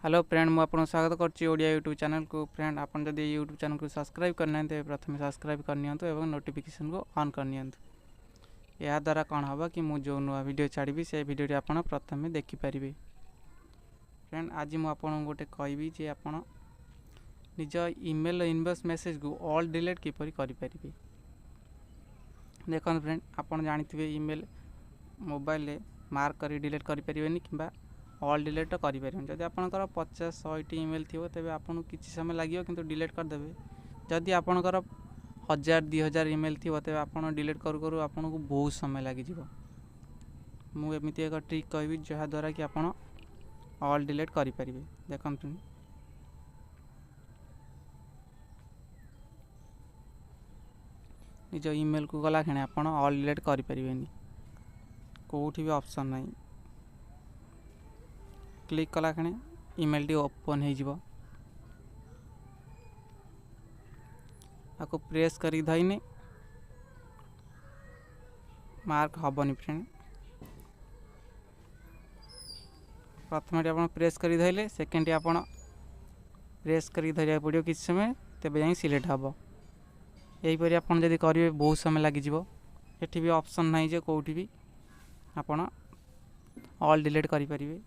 Hello friend मुझे आपको स्वागत करुच्ची ओडिया यूट्यूब चैनल को। फ्रेंड आप जब यूट्यूब चैनल को सब्सक्राइब करना तो प्रथम सब्सक्राइब करनी और नोटिफिकेशन को ऑन करनी। यह द्वारा कौन हम कि मुझे जो नुआ वीडियो छाड़ी से वीडियो आप प्रथम देखिपारे। फ्रेंड आज मुझे गोटे कहबी जे आप निज ईमेल इनबॉक्स मेसेज को ऑल डिलीट किपर करें। देखो फ्रेंड आप जानते ईमेल मोबाइल मार्क कर डिलीट करें कि ऑल डिलीट तो करें। जदि आपंकर 50-100 ईमेल थी तेज आपको किसी समय लगे कि डिलीट करदे। जदि आपंकर 1000-2000 ईमेल थी तेज आप डिलीट करूँ करूँ आपको बहुत समय लगे। मुझे एक ट्रिक कहबी जहाद्वारा कि आप ऑल डिलीट करें। देखो निज ईमेल को गला खेणे आप ऑल डिलीट करें। कौटी भी ऑप्शन नहीं क्लिक कला खेणे ईमेल टी ओपन हो प्रेस कर धईने मार्क हेनी। फ्रेंड प्रथम आप प्रेस कर धरले सेकेंड आप प्रेस कर धरिया पड़ो किसी समय तेज जा सिलेक्ट हम। यहीपर आप करेंगे बहुत समय लगे। ये भी ऑप्शन नहीं जे कौटी भी आप ऑल डिलीट करें।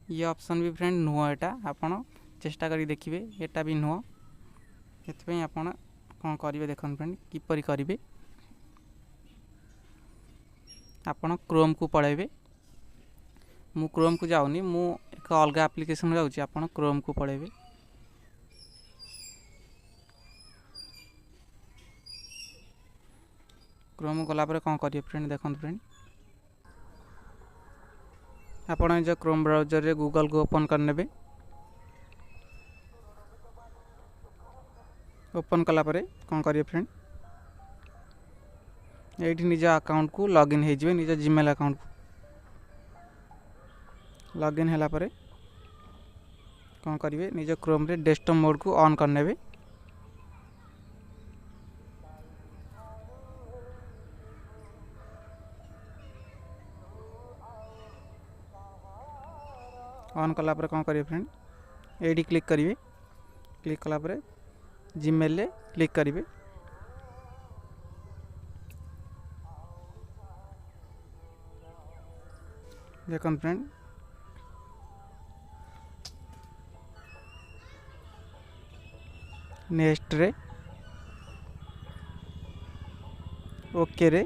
ये ऑप्शन भी फ्रेंड नुह यहाँ आप चेष्टा कर देखिए यहाँ भी नुह ये आप कौन करेंगे। देख फ्रेंड किपर करेंगे आप क्रोम को पलैबे। मु क्रोम को जाऊनी मु एक अलग एप्लिकेशन जाऊँगी आप क्रोम को पलैबे। क्रोम गलापर कौन करेंगे फ्रेंड देखो फ्रेंड आप जो क्रोम ब्राउजर रे गूगल को ओपन करने। ओपन कलापर कौन करेंगे फ्रेंड ये निज अकाउंट को लॉगिन हो निज जीमेल अकाउंट को लॉगिन है कौन करेंगे निज क्रोम रे डेस्कटॉप मोड को ऑन करने। ऑन कलापर कौन करेंगे फ्रेंड ये क्लिक करेंगे। क्लिक कलापर जीमेल रे क्लिक करेंगे। देखो फ्रेंड नेक्स्ट रे ओके रे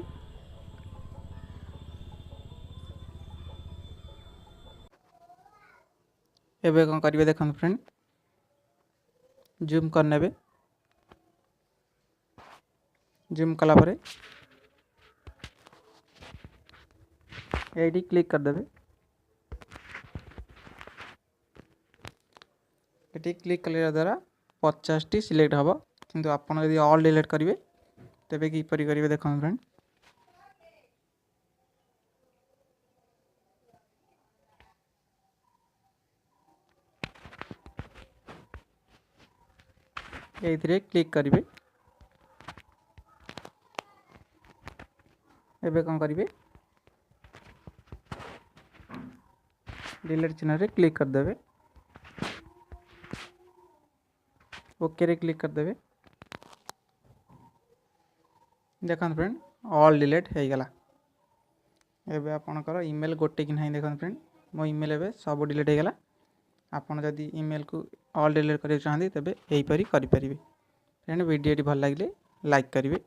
एबे कौन करेंगे देखो फ्रेंड जूम करने। जूम कलापर ये क्लिक करदे। ये क्लिक कले द्वारा 50 टी सिलेक्ट हम किंतु आप ऑल डिलीट करेंगे तेरे किपर करेंगे। देखो फ्रेंड ये क्लिक करेंगे। एबे कौन करेंगे डिलीट चिन्ह रे क्लिक करदे। ओके रे क्लिक करदे। देखो फ्रेंड ऑल डिलीट हो गला। एबे आपनकर ईमेल गोटे कि नहीं देखो फ्रेंड मो ईमेल एबे सब डिलीट हो गला। आपन जदि ईमेल को ऑल डिलीट करना चाहते तेज यहीपर करें। फ्रेंड वीडियो भल लगे लाइक करेंगे।